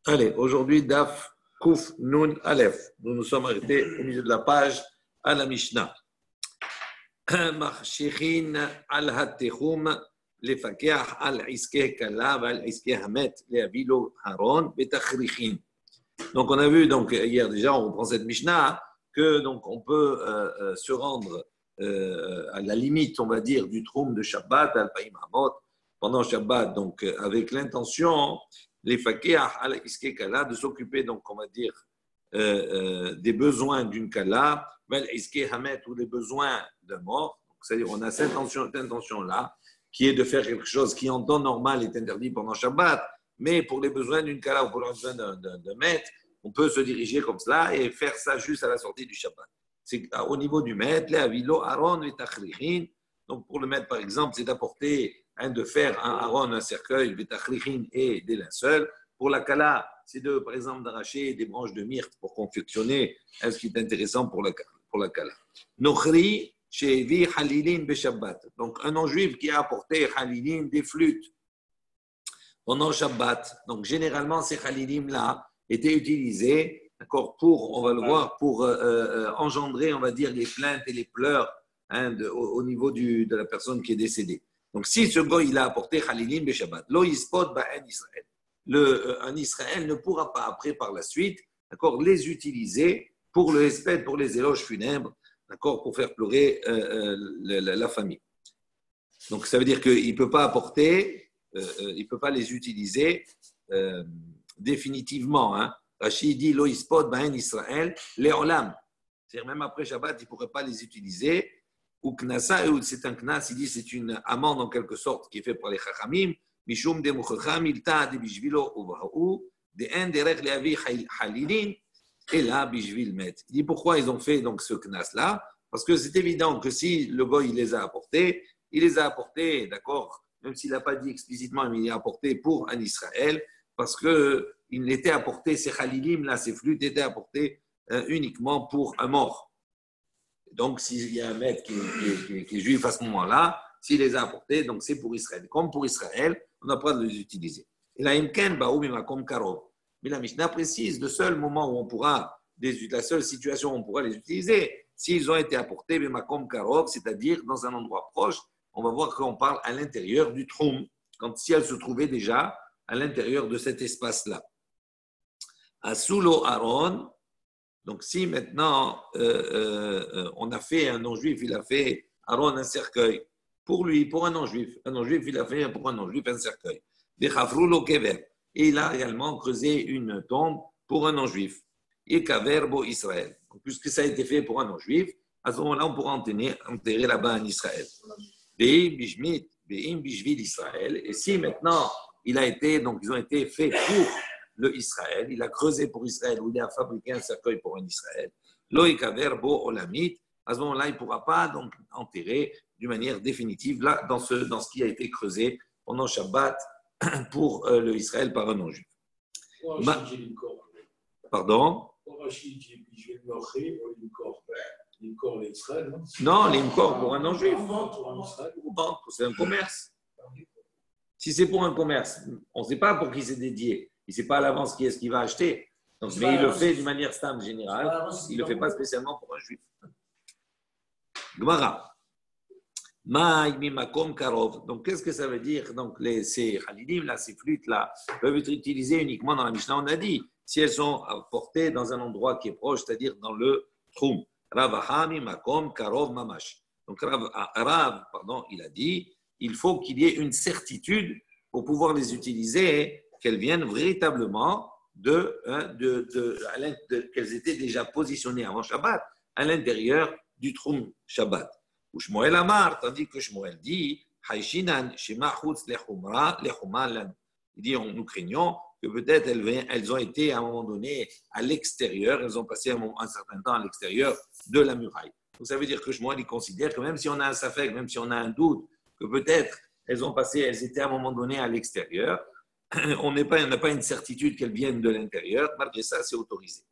Allez, aujourd'hui, Daf Kouf Nun Aleph. Nous nous sommes arrêtés au milieu de la page à la Mishnah. Marshichin al Hatechum, lefakeach al iskeh kala, al iskeh hamet, leavilo haron, betachrichin. Donc, on a vu hier déjà, on reprend cette Mishnah, que donc on peut se rendre à la limite, on va dire, du troum de Shabbat, al-Païm Hamot, pendant Shabbat, donc avec l'intention, les fakeah al-Iske Kala, de s'occuper, donc on va dire, des besoins d'une Kala, Iske Hamet, ou des besoins d'un mort. C'est-à-dire, on a cette intention-là, qui est de faire quelque chose qui en temps normal est interdit pendant Shabbat, mais pour les besoins d'une Kala ou pour les besoins d'un maître, on peut se diriger comme cela et faire ça juste à la sortie du Shabbat. C'est au niveau du maître, les avilo, Aaron et Tachrichin. Donc pour le maître, par exemple, c'est d'apporter, de faire un Aaron, un cercueil, Betachrichin et des linceuls. Pour la Kala, c'est par exemple, d'arracher des branches de myrte pour confectionner ce qui est intéressant pour la Kala. Nochri, Shevi, Halilin, Beshabbat. Donc un non-juif qui a apporté Halilin, des flûtes pendant Shabbat. Donc généralement, ces Halilim-là étaient utilisés, d'accord, pour, on va le voir, pour engendrer, on va dire, les plaintes et les pleurs au niveau de la personne qui est décédée. Donc, si ce goy, il a apporté Khalilim Beshabbat, lo yispod ba'en Israël. Un Israël ne pourra pas, après, par la suite, d'accord, les utiliser pour le hesped, pour les éloges funèbres, d'accord, pour faire pleurer la famille. Donc, ça veut dire qu'il ne peut pas apporter, il ne peut pas les utiliser définitivement. Rachid dit Lo ispod ba'en Israël, le'olam. C'est-à-dire, même après Shabbat, il ne pourrait pas les utiliser. Ou knasa, c'est un knas, il dit c'est une amende en quelque sorte qui est faite par les chachamim. Mishum de muchacham, ilta de bishvilo uvahu, de en derech leavi halilin, et là, bishvil met. Il dit pourquoi ils ont fait donc ce knas-là? Parce que c'est évident que si le goy il les a apportés, d'accord, même s'il n'a pas dit explicitement, mais il les a apportés pour un Israël, parce qu'il était apporté, ces halilim, là, ces flûtes étaient apportées uniquement pour un mort. Donc, s'il y a un maître qui est juif à ce moment-là, s'il les a apportés, donc c'est pour Israël. Comme pour Israël, on n'a pas de les utiliser. Et la mais la Mishnah précise le seul moment où on pourra, la seule situation où on pourra les utiliser, s'ils ont été apportés, c'est-à-dire dans un endroit proche, on va voir qu'on parle à l'intérieur du troum, si elles se trouvaient déjà à l'intérieur de cet espace-là. Asulo Aaron. Donc, si maintenant on a fait un non-juif, il a fait Aaron un cercueil pour lui, pour un non-juif. Un non-juif, il a fait pour un non-juif un cercueil. Et il a également creusé une tombe pour un non-juif. Et Kaverbo Israël. Donc, puisque ça a été fait pour un non-juif, à ce moment-là, on pourra enterrer là-bas en Israël. Israël. Et si maintenant ils ont été faits pour le Israël, il a creusé pour Israël, ou il a fabriqué un cercueil pour un Israël. Loïkaverbo Olamit, à ce moment-là, il ne pourra pas donc enterrer d'une manière définitive là, dans ce qui a été creusé pendant Shabbat pour le Israël par un non-juif. Pardon? Non, l'imkor pour un non-juif. C'est un commerce. Si c'est pour un commerce, on ne sait pas pour qui c'est dédié. Il ne sait pas à l'avance qui est-ce qu'il va acheter. Donc, mais il le fait d'une manière stable générale. Il ne le fait pas spécialement pour un juif. Gemara. Donc, qu'est-ce que ça veut dire? Donc, ces halidim, là, ces flûtes-là, peuvent être utilisées uniquement dans la Mishnah. On a dit, si elles sont portées dans un endroit qui est proche, c'est-à-dire dans le troum. Ravahami makom karov mamash. Donc, Rav, il a dit, il faut qu'il y ait une certitude pour pouvoir les utiliser, qu'elles viennent véritablement qu'elles étaient déjà positionnées avant Shabbat à l'intérieur du troum Shabbat. Ou Shmuel Amar, tandis que Shmuel dit, Haishinan shema chutz lechumra lechumalan. Il dit, nous craignons que peut-être elles ont été à un moment donné à l'extérieur, elles ont passé un certain temps à l'extérieur de la muraille. Donc ça veut dire que Shmuel il considère que même si on a un safek, même si on a un doute, que peut-être elles étaient à un moment donné à l'extérieur, on n'a pas une certitude qu'elles viennent de l'intérieur, malgré ça, c'est autorisé.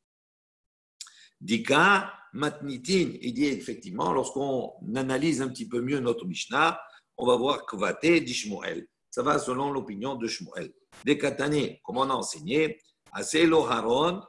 Dika matnitin, il dit effectivement, lorsqu'on analyse un petit peu mieux notre Mishnah, on va voir Kvate dit Shmuel. Ça va selon l'opinion de Shmuel. Des Katane, comme on a enseigné, Aselo Aaron,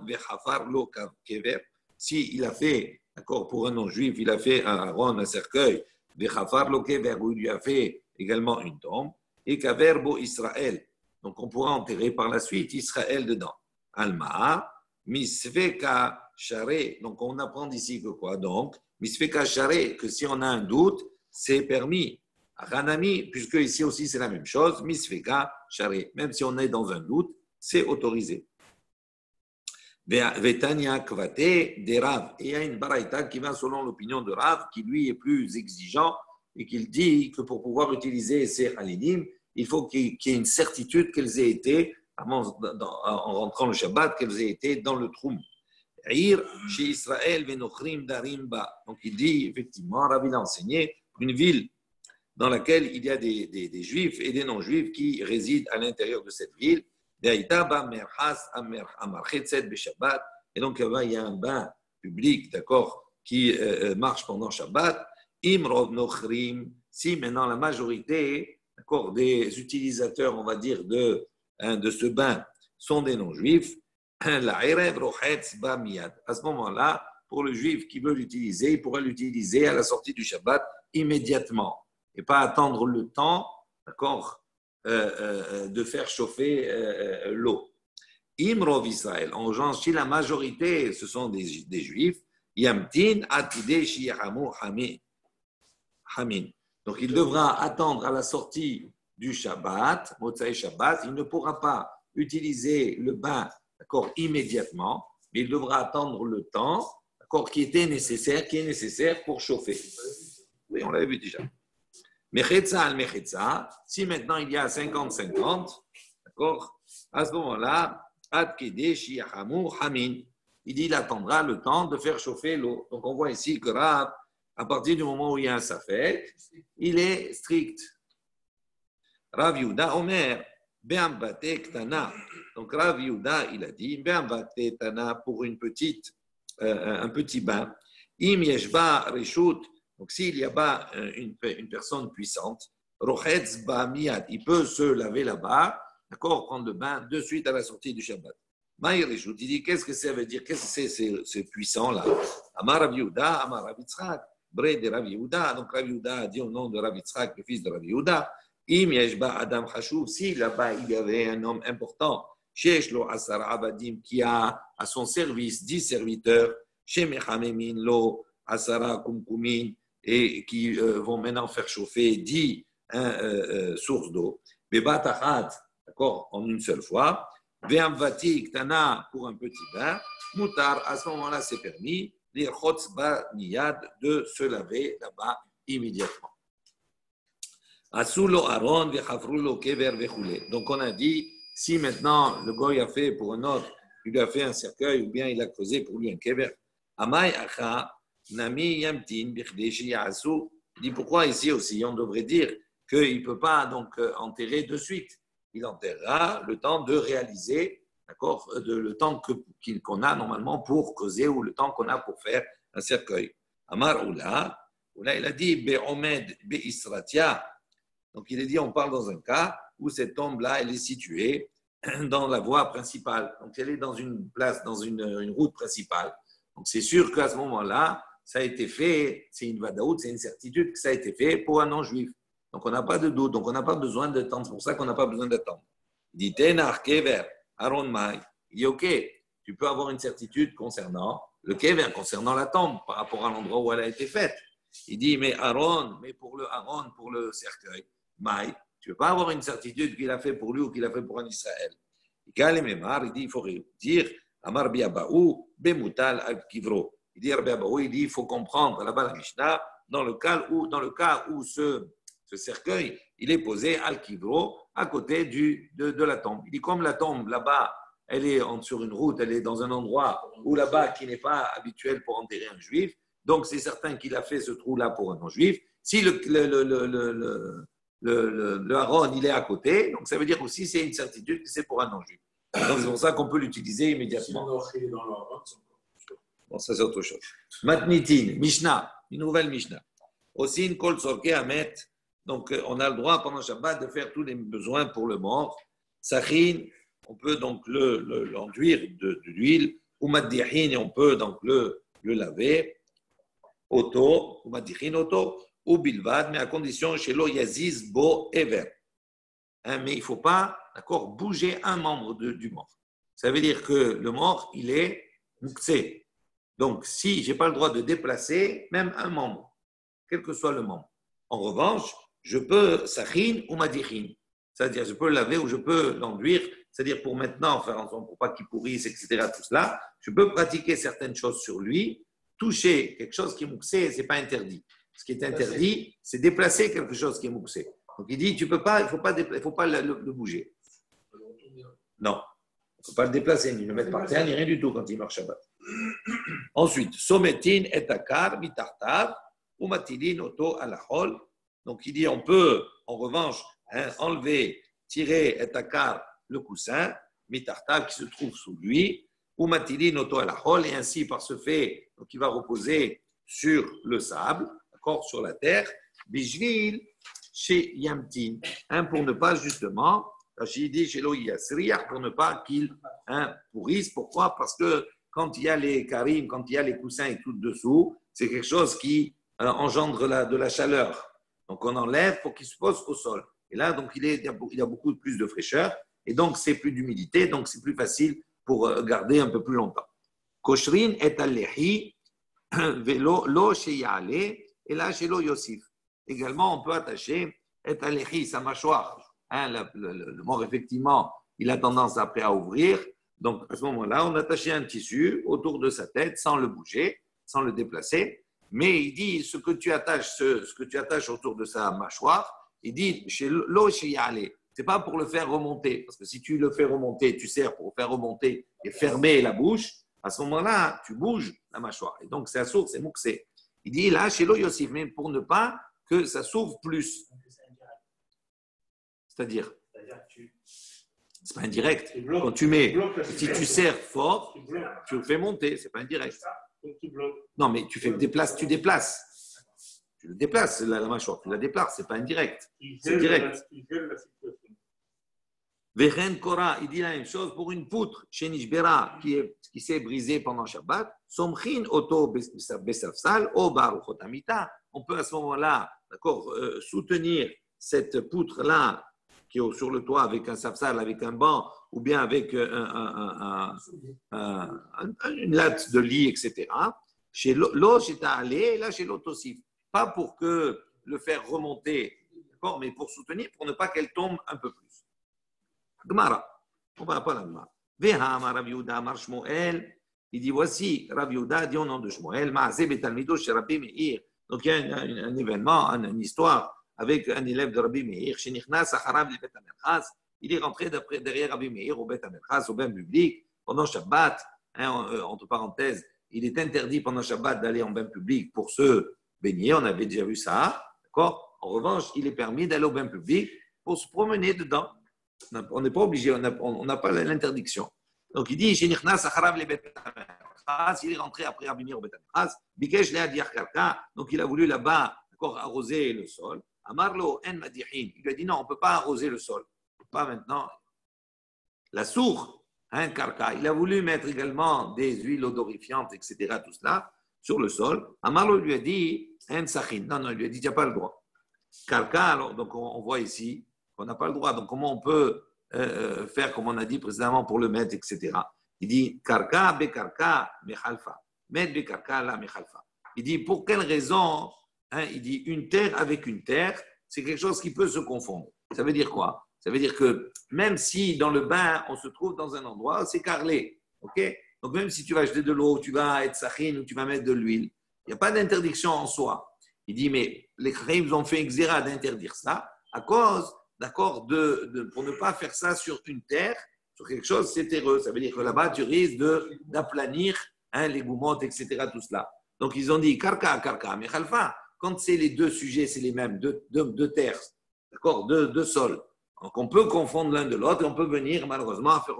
vechafar lo kever. Si il a fait, d'accord, pour un non-juif, il a fait un Aaron, un cercueil, vechafar lo kever, où il lui a fait également une tombe, et kaverbo Israël. Donc on pourra enterrer par la suite Israël dedans. Alma, misveka share. Donc on apprend d'ici que quoi? Donc, misveka share, que si on a un doute, c'est permis. Ranami, puisque ici aussi c'est la même chose, misveka share. Même si on est dans un doute, c'est autorisé. Vetania kvate des Rav. Et il y a une baraïta qui va selon l'opinion de Rav, qui lui est plus exigeant et qui dit que pour pouvoir utiliser ces halidim, il faut qu'il y ait une certitude qu'elles aient été, en rentrant le Shabbat, qu'elles aient été dans le troum. Ir chez Israël venochrim darimba. Donc il dit effectivement, Rav il a enseigné une ville dans laquelle il y a des juifs et des non-juifs qui résident à l'intérieur de cette ville. Et donc, il y a un bain public, d'accord, qui marche pendant Shabbat. Imrov nochrim, si maintenant la majorité, d'accord, des utilisateurs, on va dire, de ce bain sont des non-juifs, la erev rochetz ba miyad. À ce moment-là, pour le juif qui veut l'utiliser, il pourra l'utiliser à la sortie du Shabbat immédiatement et pas attendre le temps, d'accord, de faire chauffer l'eau. Imrov Israël, en revanche, si la majorité, ce sont des juifs, yamtin atide shiyahamu hamin. Donc il devra attendre à la sortie du Shabbat, Motzai Shabbat, il ne pourra pas utiliser le bain, d'accord, immédiatement, mais il devra attendre le temps, d'accord, qui est nécessaire pour chauffer. Oui, on l'avait vu déjà. Mechetza al mechetza, si maintenant il y a 50-50, d'accord, à ce moment-là, ad kedesh yahamu hamin, il dit il attendra le temps de faire chauffer l'eau. Donc on voit ici que Rav, à partir du moment où il y a un safek, il est strict. Rav Yehuda Omer, be'ambate ktana. Donc Rav Yehuda, il a dit be'ambate ktana pour un petit bain. Im yeshba reshut. Donc, s'il y a pas une personne puissante, Rochetz ba miyad, il peut se laver là-bas, d'accord, prendre le bain de suite à la sortie du Shabbat. Maïrechout, il dit, qu'est-ce que ça veut dire? Qu'est-ce que c'est ce puissant-là? Amar Rav Yehuda, Amar Rav Yitzchak, Bre de Rav Yehuda. Donc, Rav Yehuda a dit au nom de Rav Yitzchak, le fils de Rav Yehuda, Im yeshba Adam Chashuv, si là-bas il y avait un homme important, Shesh lo asar abadim, qui a à son service 10 serviteurs, Shemechamemin lo asara kumkumin, et qui vont maintenant faire chauffer 10 sources d'eau. Bebatachat, d'accord, en une seule fois. Ve'amvati ktana pour un petit bain. Mutar, à ce moment-là, c'est permis. L'irchotz ba niyad, de se laver là-bas immédiatement. Asulo aron vechafrulo kever vechule. Donc on a dit, si maintenant le goy a fait pour un autre, il lui a fait un cercueil ou bien il a creusé pour lui un kever. Amay acha. Nami Yamtin, il dit pourquoi ici aussi on devrait dire qu'il ne peut pas donc enterrer de suite. Il enterrera le temps de réaliser, d'accord, le temps qu'on a normalement pour creuser ou le temps qu'on a pour faire un cercueil. Amar Oula, il a dit Be'omed Be'isratia. Donc il a dit on parle dans un cas où cette tombe-là, elle est située dans la voie principale. Donc elle est dans une place, dans une route principale. Donc c'est sûr qu'à ce moment-là, ça a été fait, c'est une vadaout, c'est une certitude que ça a été fait pour un non-juif. Donc on n'a pas de doute, donc on n'a pas besoin d'attendre. C'est pour ça qu'on n'a pas besoin d'attendre. Il dit Tenar kever Aaron Mai. Il dit ok, tu peux avoir une certitude concernant le kever, concernant la tombe, par rapport à l'endroit où elle a été faite. Il dit mais Aaron, mais pour le cercueil, Mai, tu ne peux pas avoir une certitude qu'il a fait pour lui ou qu'il a fait pour un Israël. Il dit il faut dire Amar biabaou bemutal al kivro. Il dit, il faut comprendre là-bas la Mishnah, dans le cas où ce cercueil, il est posé al-kivro, à côté de la tombe. Il dit, comme la tombe là-bas, elle est sur une route, elle est dans un endroit où là-bas qui n'est pas habituel pour enterrer un juif, donc c'est certain qu'il a fait ce trou-là pour un non-juif. Si le Aaron, il est à côté, donc ça veut dire aussi c'est une certitude que c'est pour un non-juif. Donc c'est pour ça qu'on peut l'utiliser immédiatement. Bon, ça c'est autre chose. Matnitin, Mishnah, une nouvelle Mishnah. Osin kol sorke amet. Donc on a le droit pendant Shabbat de faire tous les besoins pour le mort. Sachin, on peut donc l'enduire de l'huile, ou maddihin, et on peut donc le laver, auto, ou maddihin auto, ou bilvad, mais à condition chez l'eau yaziz bo ever. Mais il ne faut pas, d'accord, bouger un membre du mort. Ça veut dire que le mort, il est muktsé. Donc, si je n'ai pas le droit de déplacer même un membre, quel que soit le membre. En revanche, je peux sachin ou madichin. C'est-à-dire, je peux le laver ou je peux l'enduire. C'est-à-dire, pour maintenant, faire en sorte pour pas qu'il pourrisse, etc., tout cela, je peux pratiquer certaines choses sur lui. Toucher quelque chose qui est muktsé, ce n'est pas interdit. Ce qui est interdit, c'est déplacer quelque chose qui est muktsé. Donc, il dit, tu peux pas, il ne faut pas le bouger. Non, il ne faut pas le déplacer, ni le mettre par terre, ni rien du tout quand il meurt Shabbat. Ensuite, sometin et akar mitartar ou matilin auto alachol. Donc, il dit, on peut, en revanche, enlever, tirer et akar le coussin, mitartar qui se trouve sous lui, ou matilin auto alachol, et ainsi, par ce fait, donc, il va reposer sur le sable, d'accord, sur la terre, bijvil chez Yamtin, pour ne pas justement, Rachid dit chez Loïasriach, pour ne pas qu'il pourrisse. Pourquoi? Parce que quand il y a les karim, quand il y a les coussins et tout dessous, c'est quelque chose qui engendre de la chaleur. Donc on enlève pour qu'il se pose au sol. Et là, donc il y a beaucoup plus de fraîcheur, et donc c'est plus d'humidité, donc c'est plus facile pour garder un peu plus longtemps. Koshrin et al-lehi, velo lo sheyale, et là chez Lo Yosif. Également, on peut attacher et al-lehi, sa mâchoire. Le mort, effectivement, il a tendance après à ouvrir. Donc, à ce moment-là, on attachait un tissu autour de sa tête sans le bouger, sans le déplacer. Mais il dit, ce que tu attaches autour de sa mâchoire, il dit, chez l'eau, chez Yale, c'est pas pour le faire remonter. Parce que si tu le fais remonter, tu sers pour faire remonter et fermer la bouche, à ce moment-là, tu bouges la mâchoire. Et donc, c'est à source, c'est mouxé. Il dit, là, chez l'eau Yosif, mais pour ne pas que ça s'ouvre plus. C'est-à-dire c'est pas indirect. Quand tu mets, si tu serres fort, tu le fais monter, c'est pas indirect. Non, mais tu déplaces. Tu le déplaces, la mâchoire, tu la déplaces, c'est pas indirect. C'est direct. Vechen Kora, il dit la même chose pour une poutre chez Nishbera qui s'est brisée pendant Shabbat. Somchin Oto Besafsal, O Baruchot Amita. On peut à ce moment-là, d'accord, soutenir cette poutre-là qui est sur le toit avec un safsal, avec un banc, ou bien avec une latte de lit, etc. Chez l'eau, chez Ta'alé, là, chez l'Autosif. Pas pour que le faire remonter, d'accord, mais pour soutenir, pour ne pas qu'elle tombe un peu plus. Gemara. On va pas la Gemara. Vehama Rav Yehuda Amar Shmuel. Il dit voici, Rav Yehuda dit au nom de Shmuel, Ma'aseh betalmido chez Rabbi Meir. Donc il y a un événement, une histoire avec un élève de Rabbi Meir, il est rentré derrière Rabbi Meir au Beth Amerchas, au bain public, pendant Shabbat. Entre parenthèses, il est interdit pendant Shabbat d'aller en bain public pour se baigner, on avait déjà vu ça. D'accord? En revanche, il est permis d'aller au bain public pour se promener dedans. On n'est pas obligé, on n'a pas l'interdiction. Donc il dit, il est rentré après Rabbi Meir au Beth Amerchas, donc il a voulu là-bas arroser le sol. Amarlo en madihin. Il lui a dit non, on ne peut pas arroser le sol. Pas maintenant. La sourd, karka, il a voulu mettre également des huiles odorifiantes, etc., tout cela, sur le sol. Amarlo lui a dit en sachin. Non, il lui a dit tu n'as pas le droit. Karka, alors, donc on voit ici qu'on n'a pas le droit. Donc comment on peut faire, comme on a dit précédemment, pour le mettre, etc. Il dit karka, bekarka, mechalfa. Met bekarka, la mechalfa. Il dit pour quelle raison? Il dit une terre avec une terre, c'est quelque chose qui peut se confondre. Ça veut dire quoi? Ça veut dire que même si dans le bain, on se trouve dans un endroit, c'est carrelé. Okay? Donc même si tu vas jeter de l'eau, tu vas être sachin ou tu vas mettre de l'huile, il n'y a pas d'interdiction en soi. Il dit, mais les Chachamim ont fait exéra d'interdire ça à cause, d'accord, pour ne pas faire ça sur une terre, sur quelque chose, c'est terreux. Ça veut dire que là-bas, tu risques d'aplanir les goumottes, etc., tout cela. Donc ils ont dit, karka, mais khalfa. Quand c'est les deux sujets, c'est les mêmes, deux terres, d'accord, deux sols. Donc on peut confondre l'un de l'autre et on peut venir malheureusement à faire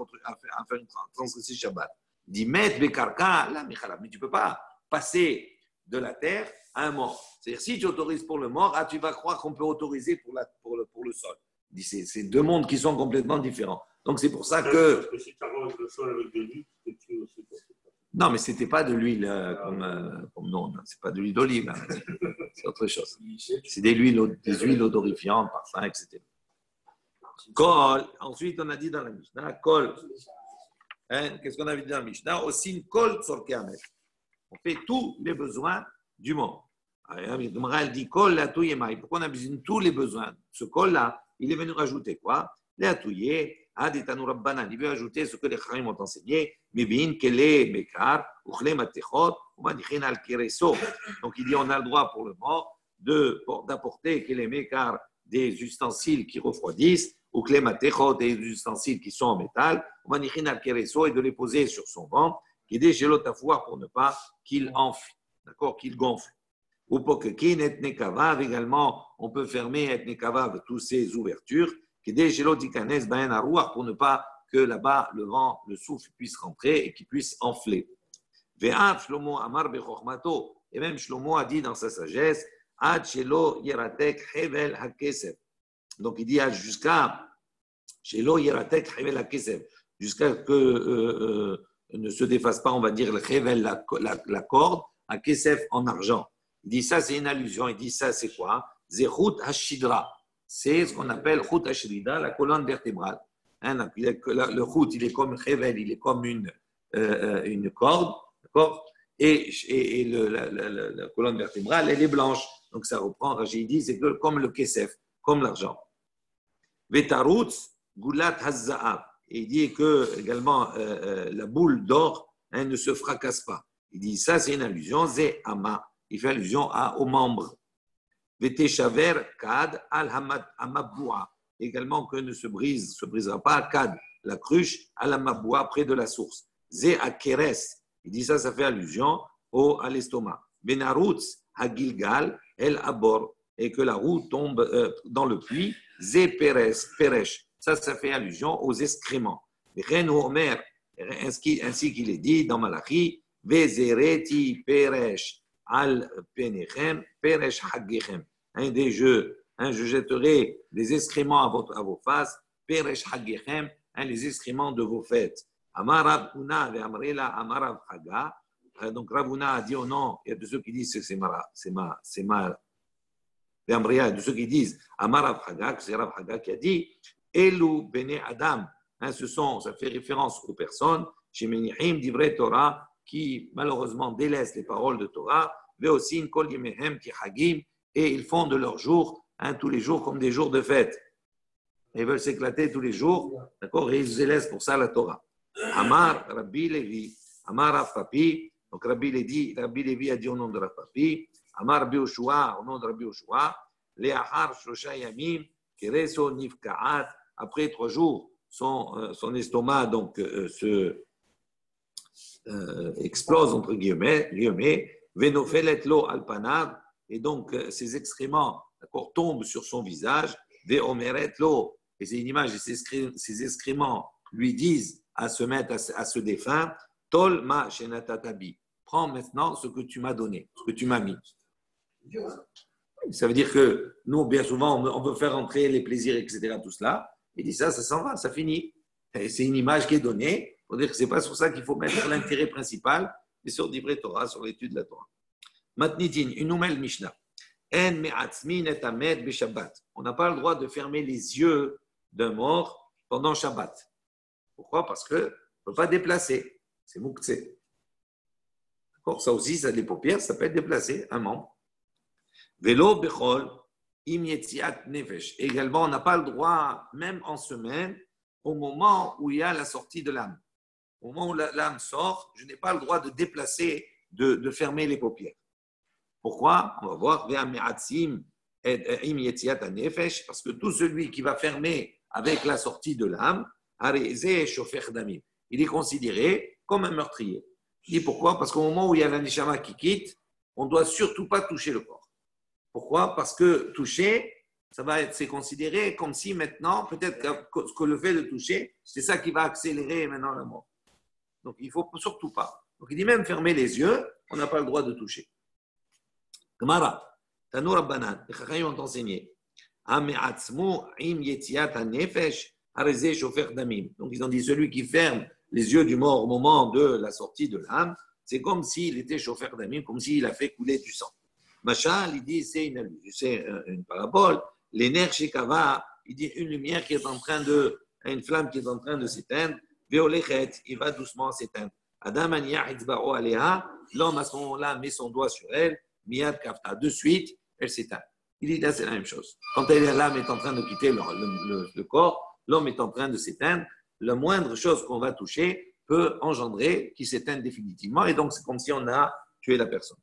une transgression Shabbat. Il dit, met bekarka, là, mais tu ne peux pas passer de la terre à un mort. C'est-à-dire, si tu autorises pour le mort, tu vas croire qu'on peut autoriser pour le sol. Il dit, c'est deux mondes qui sont complètement différents. Donc c'est pour ça que. Parce que si tu arranges le sol avec de l'huile, tu tues aussi. Non, mais ce n'était pas de l'huile comme non, c'est pas de l'huile d'olive, hein. C'est autre chose. C'est des huiles odorifiantes, parfums, etc. Kol, ensuite on a dit dans la Mishnah, Kol. Hein, qu'est-ce qu'on avait dit dans la Mishnah? Aussi une Kol Tzorkeamet. On fait tous les besoins du monde. Elle dit Kol la touye. Pourquoi on a besoin de tous les besoins? Ce Kol-là, il est venu rajouter quoi? La touye. Il veut ajouter ce que les Chachamim ont enseigné. Donc il dit on a le droit pour le mort d'apporter les mekar, des ustensiles qui refroidissent, ou des ustensiles qui sont en métal, et de les poser sur son ventre, qui est chez l'autre pour ne pas qu'il enfle, d'accord, qu'il gonfle. Ou pour que également, on peut fermer et nekavav toutes ces ouvertures, pour ne pas que là-bas le vent, le souffle puisse rentrer et qu'il puisse enfler. Et même Shlomo a dit dans sa sagesse, donc il dit jusqu'à jusqu'à que ne se défasse pas, on va dire, la corde à kesef en argent. Il dit ça, c'est une allusion. Il dit ça, c'est quoi? Zechut hashidra. C'est ce qu'on appelle chut hashidra, la colonne vertébrale. Hein, le chut, il est comme chevel, il est comme une corde, d'accord? Et la colonne vertébrale, elle est blanche. Donc ça reprend, Rachid dit, c'est comme le kesef, comme l'argent. Vetarutz gulat hazza'ab. Et il dit que également la boule d'or ne se fracasse pas. Il dit ça, c'est une allusion, c'est ama. Il fait allusion aux membres. Veteshaver kad al hamaboua. Également que ne se brisera pas kad, la cruche, al hamaboua, près de la source. Zé akeres. Il dit ça, ça fait allusion à l'estomac. Benarutz hagilgal el abor. Et que la roue tombe dans le puits. Zé peresh. Ça fait allusion aux excréments. Ainsi qu'il est dit dans Malachi, Vezereti peresh al penechem, peresh haggechem. Je jetterai des excréments à vos faces, peresh haggechem, les excréments de vos fêtes. Amar Ravuna ve Amrela Amar Rav Chaga. Donc Ravuna a dit oh non, il y a de ceux qui disent que c'est ma. Il y a de ceux qui disent Amar Rav Chaga, que c'est Rav Chaga qui a dit Elu bene Adam. Ça fait référence aux personnes, chez Menihim, d'Ivrei Torah, qui malheureusement délaissent les paroles de Torah, mais aussi une kol yemehem qui hagim, et ils font de leurs jours, tous les jours comme des jours de fête. Ils veulent s'éclater tous les jours, d'accord, et ils délaissent pour ça la Torah. Amar Rabbi Levi, Amar Rav Papi, donc Rabbi Levi a dit au nom de Rav Papi, Amar Rabbi Yoshua, au nom de Rabbi Yoshua, Le'achar Shlosha Yamim, Kereso Nifka'at, après 3 jours, son estomac donc explose entre guillemets, venofelet lo alpanav, et donc ses excréments tombent sur son visage, veomeret lo, et c'est une image, et ses excréments lui disent à se mettre à se défaire, tol ma shenatatabi, prends maintenant ce que tu m'as donné, ce que tu m'as mis. Ça veut dire que nous, bien souvent, on veut faire entrer les plaisirs, etc., tout cela. Il dit ça s'en va, ça finit. Et c'est une image qui est donnée. Il faut dire que ce n'est pas sur ça qu'il faut mettre l'intérêt principal, mais sur l'Ivrei Torah, sur l'étude de la Torah. Matnitin, une nouvelle Mishnah. En me'atzmin et amed b'Shabbat. On n'a pas le droit de fermer les yeux d'un mort pendant Shabbat. Pourquoi? Parce qu'on ne peut pas déplacer. C'est mouktsé. D'accord? Ça aussi, ça, les paupières, ça peut être déplacé, un membre. Vélo bechol. Également, on n'a pas le droit, même en semaine, au moment où il y a la sortie de l'âme. Au moment où l'âme sort, je n'ai pas le droit de déplacer, de fermer les paupières. Pourquoi? On va voir. Parce que tout celui qui va fermer avec la sortie de l'âme, il est considéré comme un meurtrier. Il dit pourquoi? Parce qu'au moment où il y a l'anishama qui quitte, on ne doit surtout pas toucher le corps. Pourquoi? Parce que toucher, c'est considéré comme si maintenant, peut-être que le fait de toucher, c'est ça qui va accélérer maintenant la mort. Donc il ne faut surtout pas. Donc il dit même fermer les yeux, on n'a pas le droit de toucher. Gemara, Tanour Rabbanan, les Chachamim ont enseigné. Harizé Shofer Damim. Donc, ils ont dit celui qui ferme les yeux du mort au moment de la sortie de l'âme, c'est comme s'il était Shofer Damim, comme s'il a fait couler du sang. Machal, il dit, c'est une parabole. Les nerfs chez Kava, il dit une lumière qui est en train de, une flamme qui est en train de s'éteindre. Veolechet, il va doucement s'éteindre. Adam Aniah Itzbaro Aleha, l'homme à ce moment-là met son doigt sur elle, Miyad Kafta, de suite, elle s'éteint. Il dit là, c'est la même chose. Quand l'âme est en train de quitter le corps, l'homme est en train de s'éteindre. La moindre chose qu'on va toucher peut engendrer qu'il s'éteigne définitivement. Et donc, c'est comme si on a tué la personne.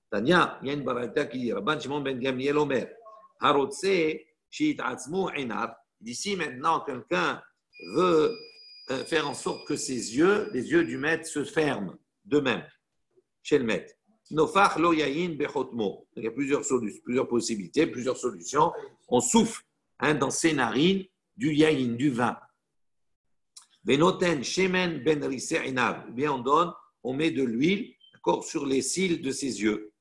Tania, il y a une baraita qui dit Rabban Shimon ben Gamliel Omer, Harotse, Shit Atzmu Einar. D'ici maintenant, quelqu'un veut faire en sorte que ses yeux, les yeux du maître, se ferment d'eux-mêmes chez le maître. Nofach lo yayin bechotmo. Il y a plusieurs possibilités, plusieurs solutions. On souffle dans ses narines du yayin, du vin. Venoten shemen ben risse inav. Bien, on met de l'huile, d'accord, sur les cils de ses yeux.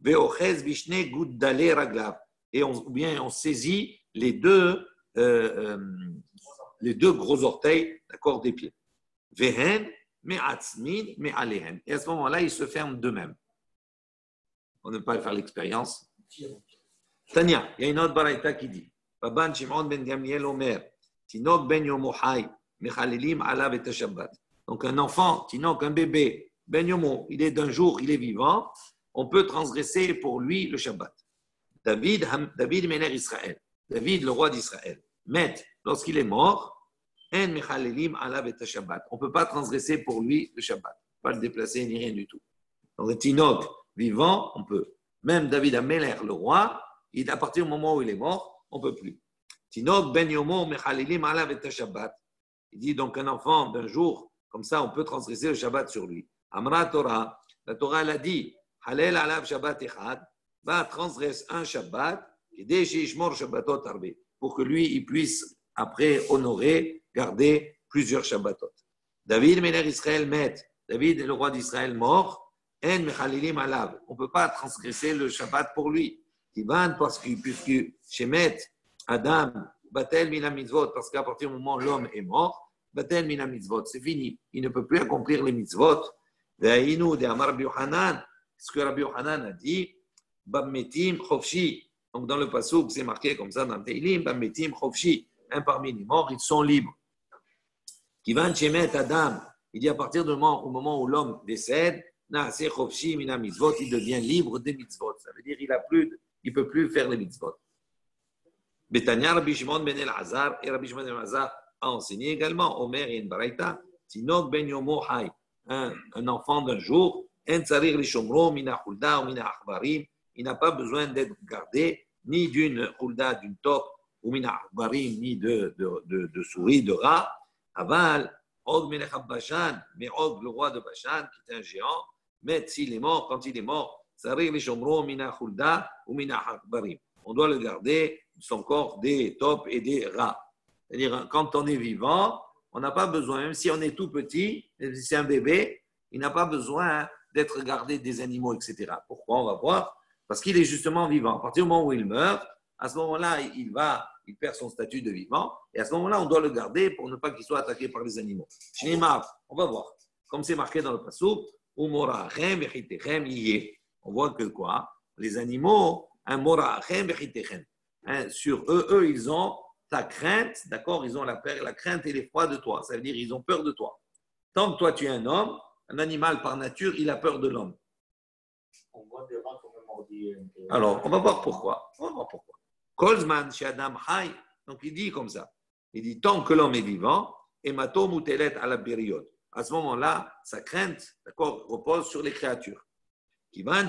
Veochez vishne guddale raglav. Et ou bien on saisit les deux gros orteils, d'accord, des pieds. Vehen me'atzmin me'alehen. Et à ce moment-là, ils se ferment d'eux-mêmes. On ne peut pas faire l'expérience. Tania, il y a une autre baraita qui dit Rabban Shimon ben Gamliel Omer, Tinok ben Yomo Hay, Mechalelim alav et Shabbat. Donc un enfant, Tinok, un bébé, ben Yomo, il est d'un jour, il est vivant, on peut transgresser pour lui le Shabbat. David Mener Israël, David, le roi d'Israël, Met, lorsqu'il est mort, En Mechalelim alav et Shabbat. On ne peut pas transgresser pour lui le Shabbat, pas le déplacer ni rien du tout. Donc le Tinok, vivant, on peut. Même David Ameler, le roi, à partir du moment où il est mort, on ne peut plus. Tinok ben yomo mechalilim alav et Shabbat. Il dit donc un enfant d'un jour, comme ça, on peut transgresser le Shabbat sur lui. Amra Torah, la Torah l'a dit, halel alav Shabbat echad, va transgresser un Shabbat, pour que lui, il puisse après honorer, garder plusieurs Shabbatot. David Meler Israël met, David est le roi d'Israël mort. On ne peut pas transgresser le Shabbat pour lui. Parce que puisque Shemet, Adam, Batel mina mitzvot, parce qu'à partir du moment où l'homme est mort, Batel mina mitzvot, c'est fini. Il ne peut plus accomplir les mitzvot. Ce que Rabbi Yochanan a dit, Bammetim chofshi. Donc dans le pasuk, c'est marqué comme ça dans le Teilim, Bammetim chofshi. Un parmi les morts, ils sont libres. Kivan Shemet, Adam, il dit à partir du moment où l'homme décède, il devient libre des mitzvot. Ça veut dire qu'il ne peut plus faire les mitzvot. Betania, Rabbi Shimon ben El-Azar, et Rabbi Shimon ben El-Azar a enseigné également, Omer et Baraita, Tinok ben Yomo Hay, un enfant d'un jour, En Tsarir li Shomro, Mina Hulda ou Mina Achbarim, il n'a pas besoin d'être gardé ni d'une Hulda, d'une top, ou Mina Achbarim, ni de souris, de rats. Aval, Og Melech Bashan, mais Og, le roi de Bashan, qui est un géant, mais s'il est mort, quand il est mort, on doit le garder, son corps, des taupes et des rats. C'est-à-dire, quand on est vivant, on n'a pas besoin, même si on est tout petit, même si c'est un bébé, il n'a pas besoin d'être gardé des animaux, etc. Pourquoi? On va voir. Parce qu'il est justement vivant. À partir du moment où il meurt, à ce moment-là, il perd son statut de vivant. Et à ce moment-là, on doit le garder pour ne pas qu'il soit attaqué par les animaux. On va voir. Comme c'est marqué dans le passouk, on voit que quoi? Les animaux, sur eux, ils ont ta crainte, d'accord? Ils ont la crainte et l'effroi de toi. Ça veut dire ils ont peur de toi. Tant que toi, tu es un homme, un animal par nature, il a peur de l'homme. On voit des rats quand même mordir. Alors, on va voir pourquoi. Kolzman chez Adam Hay, donc il dit comme ça. Il dit tant que l'homme est vivant, emato mutelet à la période. À ce moment-là, sa crainte, d'accord, repose sur les créatures. Qui va en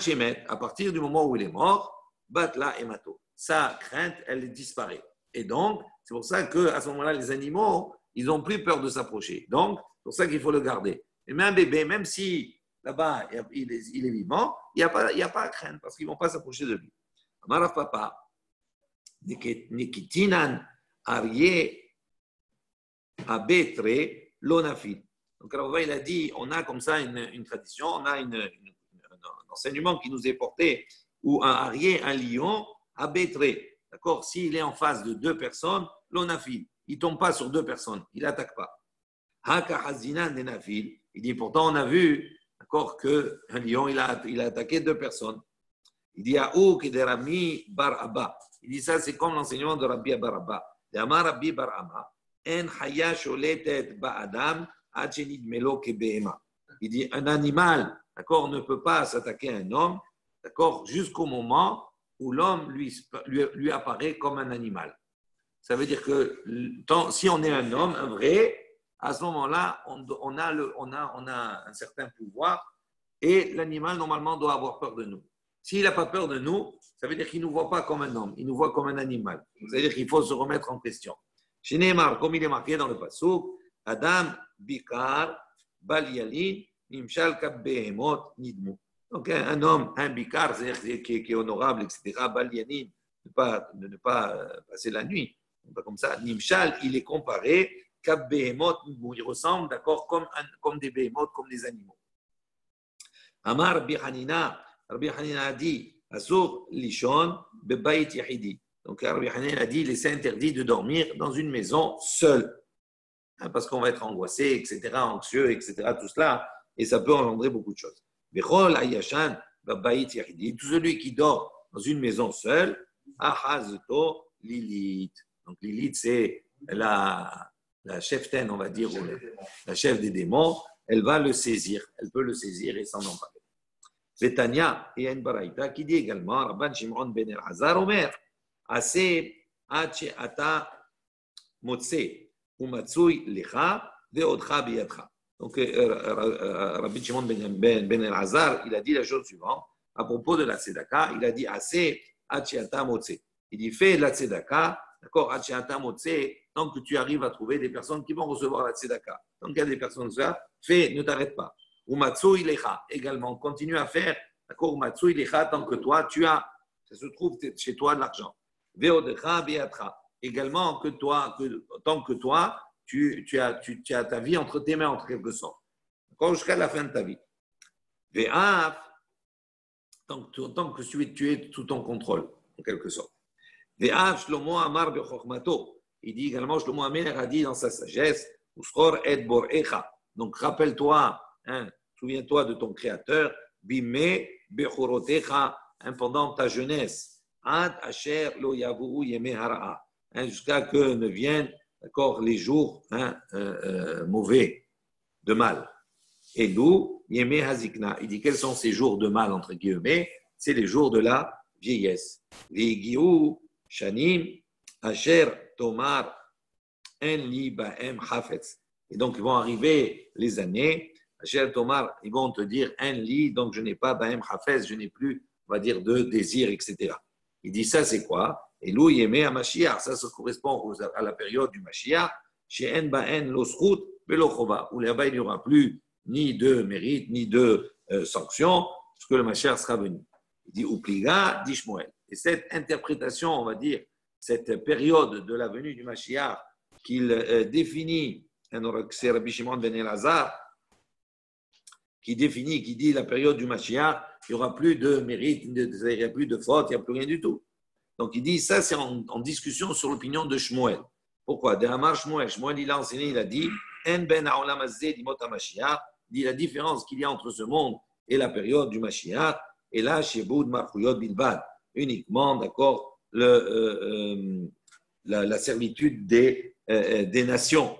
à partir du moment où il est mort, batla emato. Sa crainte, elle disparaît. Et donc, c'est pour ça qu'à ce moment-là, les animaux, ils n'ont plus peur de s'approcher. Donc, c'est pour ça qu'il faut le garder. Et même un bébé, même si là-bas, il est vivant, il n'y a pas à craindre parce qu'ils ne vont pas s'approcher de lui. Amaraf papa, Nikitinan Arié Abetre Lonafil. Donc, alors, il a dit, on a comme ça une tradition, on a un enseignement qui nous est porté où un arié, un lion, abetré, d'accord, s'il est en face de deux personnes, l'onafil, il ne tombe pas sur deux personnes, il n'attaque pas. Haka Hazina Nenafil, il dit pourtant on a vu d'accord, qu'un lion il a attaqué deux personnes. Il dit Aouk de Rami Bar Abba. Il dit ça c'est comme l'enseignement de Rabbi Bar Abba. De Amar Rabbi Bar Abba, En Haya Sholetet Ba'adam Adjenid Melo Kebehema. Il dit un animal, d'accord, ne peut pas s'attaquer à un homme, d'accord, jusqu'au moment où l'homme lui apparaît comme un animal. Ça veut dire que si on est un homme, un vrai, à ce moment-là, on a un certain pouvoir et l'animal, normalement, doit avoir peur de nous. S'il n'a pas peur de nous, ça veut dire qu'il ne nous voit pas comme un homme, il nous voit comme un animal. C'est-à-dire qu'il faut se remettre en question. Chez Neymar, comme il est marqué dans le Passouk, Adam, Bikar, Baliali, Nimshal, Kabbehemot, Nidmu. Donc, un homme, un Bikar, c'est-à-dire qui est honorable, etc., Baliani, ne pas passer la nuit. Pas comme ça. Nimshal, il est comparé, Kabbehemot, Nidmu. Il ressemble, d'accord, comme des behemoths, comme des animaux. Amar Rabbi Hanina a dit, Asur Lishon, Bebayit Yahidi. Donc, Rabbi Hanina a dit, il est interdit de dormir dans une maison seule. Parce qu'on va être angoissé, etc., anxieux, etc., tout cela, et ça peut engendrer beaucoup de choses. Bechol Ayashan, Bebayit Yahidi. Tout celui qui dort dans une maison seule, Ahazto Lilith. Donc, Lilith, c'est la cheftaine, on va dire, ou la chef des démons. Elle va le saisir, elle peut le saisir et s'en emparer. Betania, et une baraïta qui dit également, Rabban Shimon ben el-Hazar, Omer, Ase, Ache, Ata, Motse, Umatsui, Lecha, Veodcha, Biyadcha. Donc, Rabban Shimon ben el-Hazar, il a dit la chose suivante, à propos de la tzedaka, il a dit Ase, Ache, Ata, Motse. Il dit, fais la tzedaka, d'accord, Ache, Ata, Motse, tant que tu arrives à trouver des personnes qui vont recevoir la tzedaka. Donc, il y a des personnes comme ça, fais, ne t'arrête pas. Umatsui lecha, également, continue à faire, d'accord, Umatsui lecha, tant que toi, ça se trouve chez toi de l'argent. Veodecha, beatra, également, tant que toi, tu as ta vie entre tes mains, en quelque sorte, d'accord, jusqu'à la fin de ta vie. Ve'af, tant que tu es sous ton contrôle, en quelque sorte. Ve'af, Shlomo Amar bechokmato, il dit également, Shlomo Amelech a dit dans sa sagesse, Uskor et borecha, donc rappelle-toi, souviens-toi de ton Créateur, Bime Bechorotecha, pendant ta jeunesse, Ad Asher Lo Yavuu Yeme Hara'a, jusqu'à que ne viennent les jours mauvais, de mal. Et d'où Yeme Hazikna, il dit quels sont ces jours de mal, entre guillemets, c'est les jours de la vieillesse. Vegiu Shanim Asher Tomar En Li Baem Hafetz. Et donc, ils vont arriver les années. Hachel Tomar, ils vont te dire un lit, donc je n'ai pas Bahem Hafez, je n'ai plus, on va dire, de désir, etc. Il dit ça, c'est quoi? Et Lou Yemé à Mashiach, ça correspond à la période du Mashiach, chez En Bahen Losrut Belochova, où là-bas il n'y aura plus ni de mérite, ni de sanction, parce que le Mashiach sera venu. Il dit Upliga, dit Shmuel. Et cette interprétation, on va dire, cette période de la venue du Mashiach qu'il définit, c'est Rabbi Shimon ben el-Hazar, qui dit la période du Mashiach, il n'y aura plus de mérite, il n'y a plus de faute, il n'y a plus rien du tout. Donc il dit, ça c'est en discussion sur l'opinion de Shmuel. Pourquoi? De Amar Shmuel, il a enseigné, il a dit, En ben ha'olam hazeh dimot ha'mashiach, dit la différence qu'il y a entre ce monde et la période du Mashiach, et là, chez Boud Marchuyot Bilbad, uniquement, d'accord, la servitude des nations,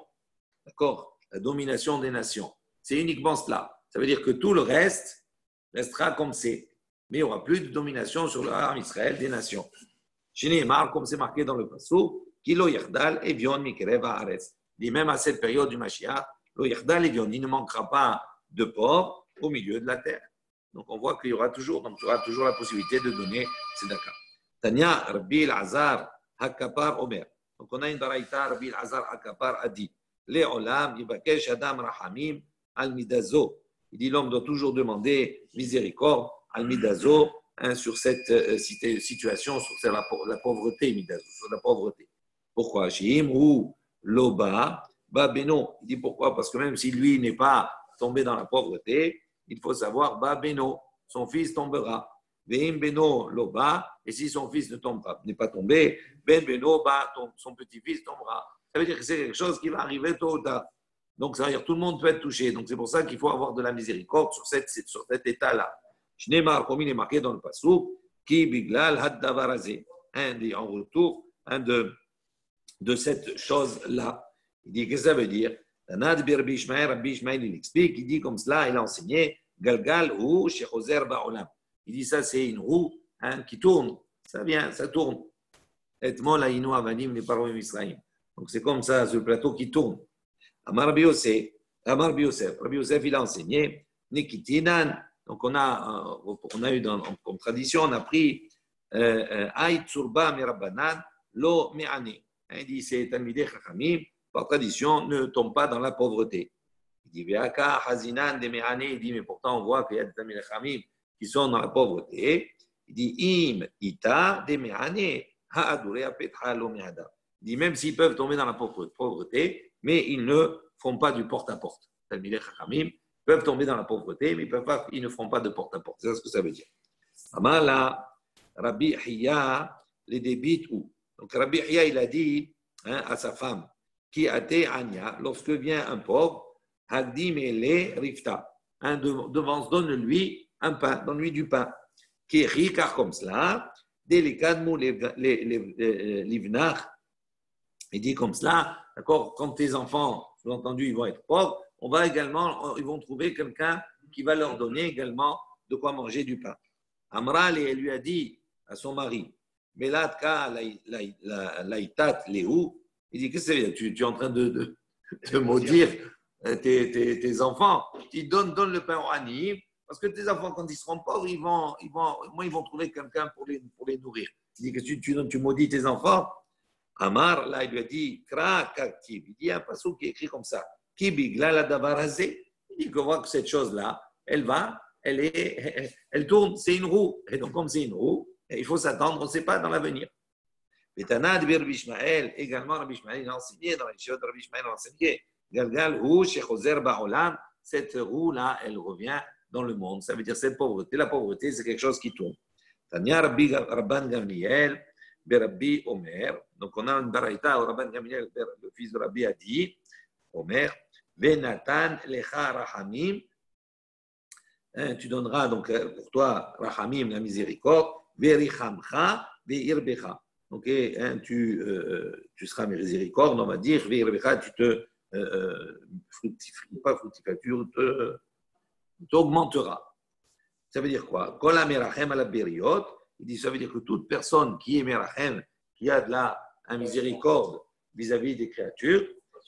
d'accord, la domination des nations. C'est uniquement cela. Ça veut dire que tout le reste restera comme c'est. Mais il n'y aura plus de domination sur le Ham Israël des nations. Chez Neymar, comme c'est marqué dans le Passou, Kilo Yerdal Evion Mikerev Haaretz. Dit même à cette période du Mashiach, Lo Yerdal Evion, il ne manquera pas de pauvres au milieu de la terre. Donc on voit qu'il y aura toujours, la possibilité de donner tzedaka. Tanya Rabbi el-Hazar Hakapar Omer. Donc on a une baraïta, Rabbi el-Hazar Hakapar a dit, Le Olam Yibakesh Adam Rahamim Al Midazo. Il dit l'homme doit toujours demander miséricorde Al Midazo sur cette situation, sur la pauvreté, Midazo, sur la pauvreté. Pourquoi? Shim ou Loba Ba Beno. Il dit pourquoi? Parce que même si lui n'est pas tombé dans la pauvreté, il faut savoir Ba Beno, son fils tombera. Veim Beno Loba, et si son fils n'est pas tombé, Ben Beno Ba, son petit-fils tombera. ça veut dire que c'est quelque chose qui va arriver tôt ou tard. Donc, ça veut dire que tout le monde peut être touché. Donc, c'est pour ça qu'il faut avoir de la miséricorde sur cet état-là. Shneimar, comme il est marqué dans le Passouk, qui biglal had-davarazé. En retour de cette chose-là. Il dit, qu'est-ce que ça veut dire? Rabbi Ishmael, il explique, il dit comme cela, il a enseigné, Galgal ou Shechoser Ba'olam. Il dit, ça, c'est une roue qui tourne. Ça vient, ça tourne. Et mol aïnou avanim les paroles Israël. Donc, c'est comme ça, ce plateau qui tourne. Amar Rabbi Yosef, Rabbi Yosef, il a enseigné, Nikitinan. Donc, on a eu comme tradition, on a pris Aït Tsurba Mirabanan, Lo Me'ane. Il dit, c'est Talmidei Chachamim, par tradition, ne tombe pas dans la pauvreté. Il dit, Ve'aka Hazinan de Me'ane. Il dit, mais pourtant, on voit qu'il y a des Talmidei Chachamim qui sont dans la pauvreté. Il dit, Im Ita de Me'ane, Ha'adure Apetha Lo Me'ada. Il dit, même s'ils peuvent tomber dans la pauvreté, mais ils ne font pas du porte-à-porte. Talmidei Chachamim peuvent tomber dans la pauvreté, mais ils ne feront pas de porte-à-porte. C'est ce que ça veut dire. Amala, Rabbi Hiya, les débites où? Donc Rabbi Hiya, il a dit à sa femme, qui a été Anya, lorsque vient un pauvre, Hagdim ele rifta, donne-lui un pain, donne-lui du pain, qui est riche, car comme cela, délicadement les livnach, il dit comme cela, d'accord, quand tes enfants, sous-entendu, ils vont être pauvres, ils vont trouver quelqu'un qui va leur donner également de quoi manger du pain. Amral, elle lui a dit à son mari, Melatka laitat lehu, il dit, qu'est-ce que c'est? Tu es en train de maudire tes enfants. Il donne le pain au Ani, parce que tes enfants, quand ils seront pauvres, ils vont trouver quelqu'un pour les nourrir. Il dit, qu'est-ce que tu maudis tes enfants? Amar, là, il lui a dit, Kra kaktib. Il dit, un passage qui est écrit comme ça. Ki bigla la davarazé. Il dit qu'on voit que cette chose-là, elle tourne, c'est une roue. Et donc, comme c'est une roue, il faut s'attendre, on ne sait pas dans l'avenir. Betana de Rabbi Ishmael, également Rabbi Ishmael a enseigné, dans les choses de Rabbi Ishmael a enseigné, Galgal ou Shechoser Ba'olam, cette roue-là, elle revient dans le monde. Ça veut dire cette pauvreté. La pauvreté, c'est quelque chose qui tourne. Tanya Rabban Gamliel, Berabbi Omer. Donc, on a une baraïta où Rabban Gamliel, le fils de Rabbi, a dit, Omer, Venatan Lecha Rahamim. Tu donneras donc pour toi Rahamim, la miséricorde, Verichamcha, Veirbecha. Donc, tu seras miséricorde, on va dire, Veirbecha, tu te tu augmenteras. Ça veut dire quoi? Kola merachem ala beriot. Il dit, ça veut dire que toute personne qui est merachem, qui a de la miséricorde vis-à-vis des créatures,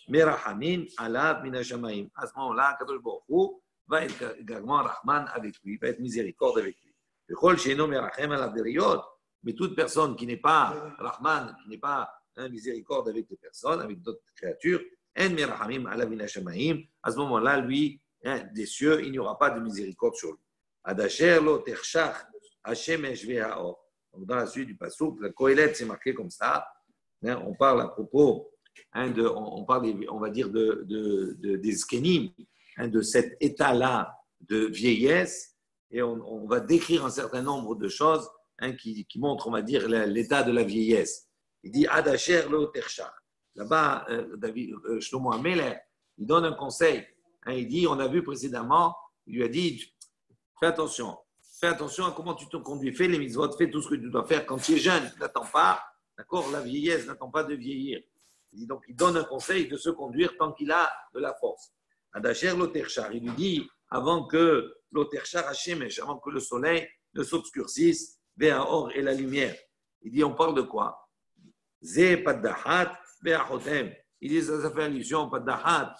merachamin ala minashamaim. À ce moment-là, Kadosh Baruch Hu va être également Rahman avec lui, va être miséricorde avec lui. Kol sheino merachem ala beriot. Mais toute personne qui n'est pas Rahman, qui n'est pas miséricorde avec des personnes, avec d'autres créatures, en merachamim ala minashamaim. À ce moment-là, lui, des cieux, il n'y aura pas de miséricorde sur lui. Adasher lo tershach hashemesh ve'haor. Donc dans la suite du passouk, le Kohelet c'est marqué comme ça. On parle à propos, on parle, on va dire des skenim, de cet état-là de vieillesse, et on va décrire un certain nombre de choses qui montrent, on va dire, l'état de la vieillesse. Il dit Adasher lo tershach. Là-bas, Shlomo HaMelech, il donne un conseil. Il dit, on a vu précédemment, il lui a dit, fais attention à comment tu te conduis, fais les mitzvot, fais tout ce que tu dois faire quand tu es jeune, n'attends pas, d'accord, la vieillesse n'attend pas de vieillir. Il dit, donc il donne un conseil de se conduire tant qu'il a de la force. Adasher l'oterchar, il lui dit, avant que l'oterchar hashemesh, avant que le soleil ne s'obscurcisse, vers or et la lumière. Il dit, on parle de quoi? Ze paddahat ve'achotem. Il dit, ça fait allusion, paddahat,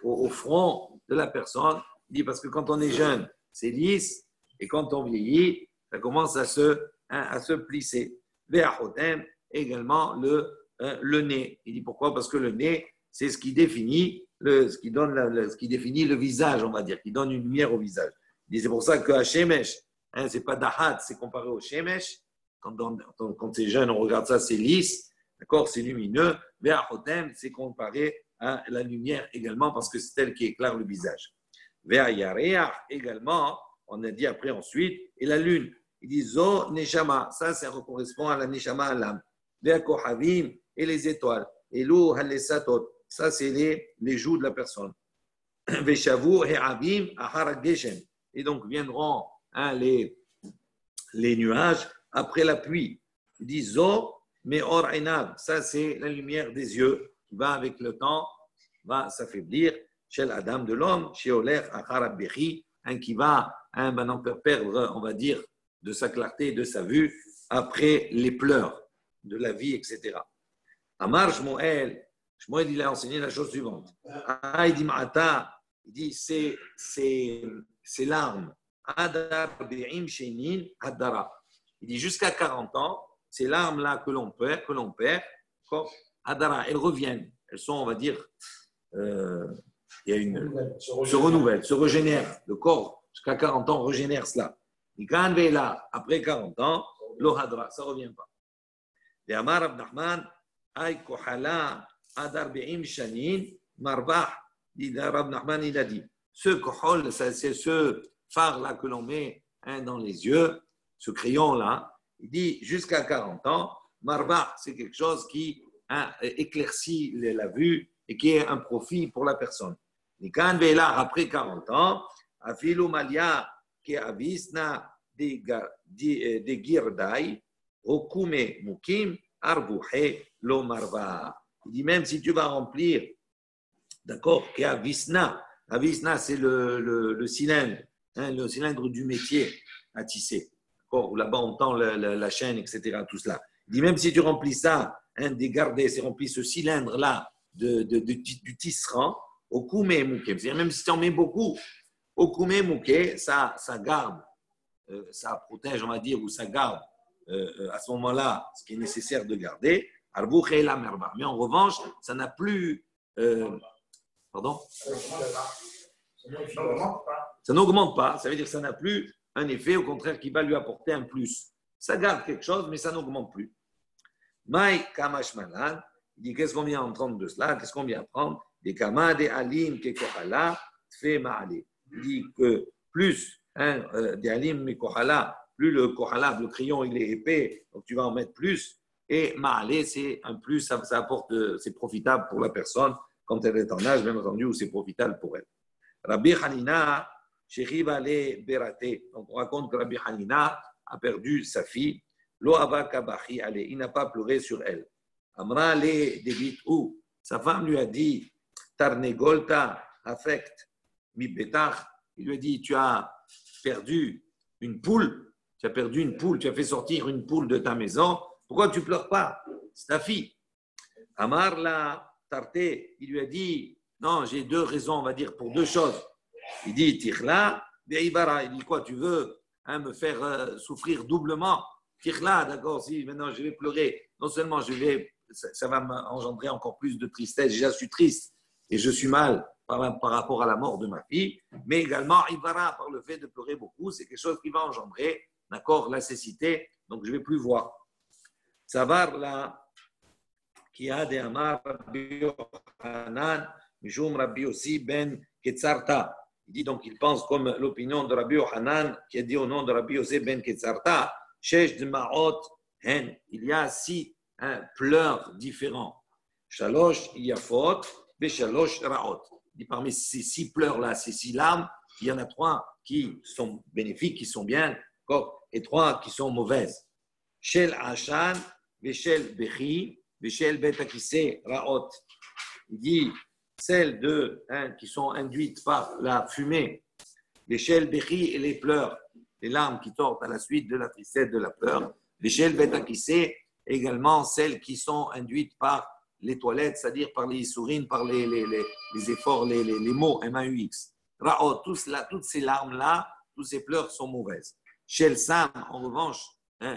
au front de la personne. Il dit parce que quand on est jeune, c'est lisse, et quand on vieillit, ça commence à se plisser. Ve'achotem, également le nez. Il dit pourquoi? Parce que le nez, c'est ce qui définit ce qui définit le visage, on va dire, qui donne une lumière au visage. Il dit c'est pour ça que Hashemesh, c'est pas dahat, c'est comparé au Shemesh. Quand c'est jeune, on regarde ça, c'est lisse, d'accord, c'est lumineux. Ve'achotem, c'est comparé à la lumière également, parce que c'est elle qui éclaire le visage. Ve'ayareach également, on a dit après ensuite, et la lune. Il dit Zo Neshama, ça correspond à la Neshama, à l'âme. Ve'akohavim et les étoiles. Elou halesatot. Ça, c'est les joues de la personne. Veshavu he'avim ahar geshem. Et donc viendront les nuages après la pluie. Il dit Zo me'or einav. Ça, c'est la lumière des yeux qui va avec le temps, va s'affaiblir. Chez l'Adam de l'homme, chez Oler achar bechi, qui va perdre, on va dire, de sa clarté, de sa vue, après les pleurs de la vie, etc. Amar Shmuel, il a enseigné la chose suivante. Il dit, c'est l'arme. Adar be'im shenin hadara. Il dit, jusqu'à 40 ans, ces larmes-là que l'on perd, hadara, elles reviennent. Elles sont, on va dire, il y a se renouvellent, se régénèrent. Le corps, jusqu'à 40 ans, régénère cela. Après 40 ans, l'ohadra, ça ne revient pas. Et Amar Rav Nachman, Ay kohala adar be'im shanin marbah. Rav Nachman, il a dit, ce kohol, c'est ce phare-là que l'on met dans les yeux, ce crayon-là, il dit jusqu'à 40 ans, marbah, c'est quelque chose qui éclaircit la vue et qui est un profit pour la personne. Après 40 ans, afilu malia qui avisna de girdai, okume mukim, arbuhe lo marva. Il dit même si tu vas remplir, d'accord, qui avisna, avisna c'est le cylindre, le cylindre du métier à tisser, d'accord, où là-bas on tend la chaîne, etc., tout cela. Il dit même si tu remplis ça, des gardés, c'est rempli ce cylindre-là du tisserand, okume mukim, c'est-à-dire même si tu en mets beaucoup, okume mukim, ça garde, ça protège, on va dire, ou ça garde à ce moment-là ce qui est nécessaire de garder. Mais en revanche, ça n'a plus. Pardon ? Ça n'augmente pas. Ça veut dire que ça n'a plus un effet, au contraire, qui va lui apporter un plus. Ça garde quelque chose, mais ça n'augmente plus. Maï Kamash Malan, il dit qu'est-ce qu'on vient entendre de cela ? Qu'est-ce qu'on vient apprendre ? Des Kama, des Alim, Kekohala, Tfe Ma'ale. Il dit que plus des Alim, Mekohala, plus le kohala, le crayon, il est épais, donc tu vas en mettre plus. Et ma'ale, c'est un plus, ça apporte, c'est profitable pour la personne quand elle est en âge, bien entendu, ou c'est profitable pour elle. Rabbi Hanina, Sheriv Ale Berate. Donc on raconte que Rabbi Hanina a perdu sa fille. Lo ava kabachi ale, il n'a pas pleuré sur elle. Amra le debit ou, sa femme lui a dit, Tarnegolta affect mi betach. Il lui a dit, tu as perdu une poule. Tu as perdu une poule, tu as fait sortir une poule de ta maison, pourquoi tu ne pleures pas? C'est ta fille. Amar la Tarté, il lui a dit, non, j'ai deux raisons, on va dire, pour deux choses. Il dit, Tichla, Be'ibara. Il dit, quoi, tu veux me faire souffrir doublement? Tichla, d'accord, si maintenant je vais pleurer, non seulement ça va m'engendrer encore plus de tristesse, déjà je suis triste et je suis mal par rapport à la mort de ma fille, mais également, Ibara, par le fait de pleurer beaucoup, c'est quelque chose qui va engendrer, d'accord, la cécité, donc je ne vais plus voir. Savar là, qui a des Amar Rabbi Yochanan, Mishum Rabbi Yossi ben Ketzarta. Il dit donc, il pense comme l'opinion de Rabbi Yochanan, qui a dit au nom de Rabbi Yossi ben Ketzarta, Shesh de Ma'ot Hen. Il y a 6 pleurs différents. Shalosh Yafot, Shalosh Ra'ot. Il dit parmi ces 6 pleurs-là, ces 6 larmes, il y en a 3 qui sont bénéfiques, qui sont bien, et 3 qui sont mauvaises. Shel Ashan, Veshel Bechi, Veshel Betakise Ra'ot. Il dit celles qui sont induites par la fumée, Veshel Bechi et les pleurs, les larmes qui sortent à la suite de la tristesse, de la peur. Veshel Betakise, également celles qui sont induites par les toilettes, c'est-à-dire par les sourines, par les efforts, les mots, M-A-U-X. Ra'ot, toutes ces larmes-là, toutes ces pleurs sont mauvaises. Shel Sam, en revanche,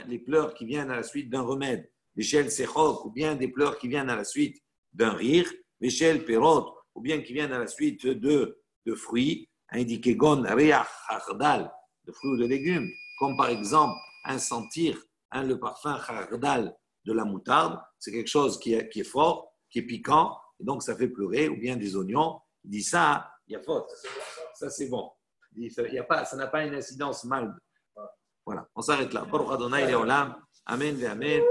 les pleurs qui viennent à la suite d'un remède. Les Shel Sechok, ou bien des pleurs qui viennent à la suite d'un rire. Les Shel Perot, ou bien qui viennent à la suite de fruits, indiqué Gon Reach Chardal, de fruits ou de légumes, comme par exemple sentir le parfum Chardal de la moutarde, c'est quelque chose qui est fort, qui est piquant, et donc ça fait pleurer, ou bien des oignons. Il dit ça, il y a faute, ça c'est bon. Il dit, ça n'a pas une incidence mal. Voilà, on s'arrête là. Baruch Adonai Leolam, Amen ve Amen.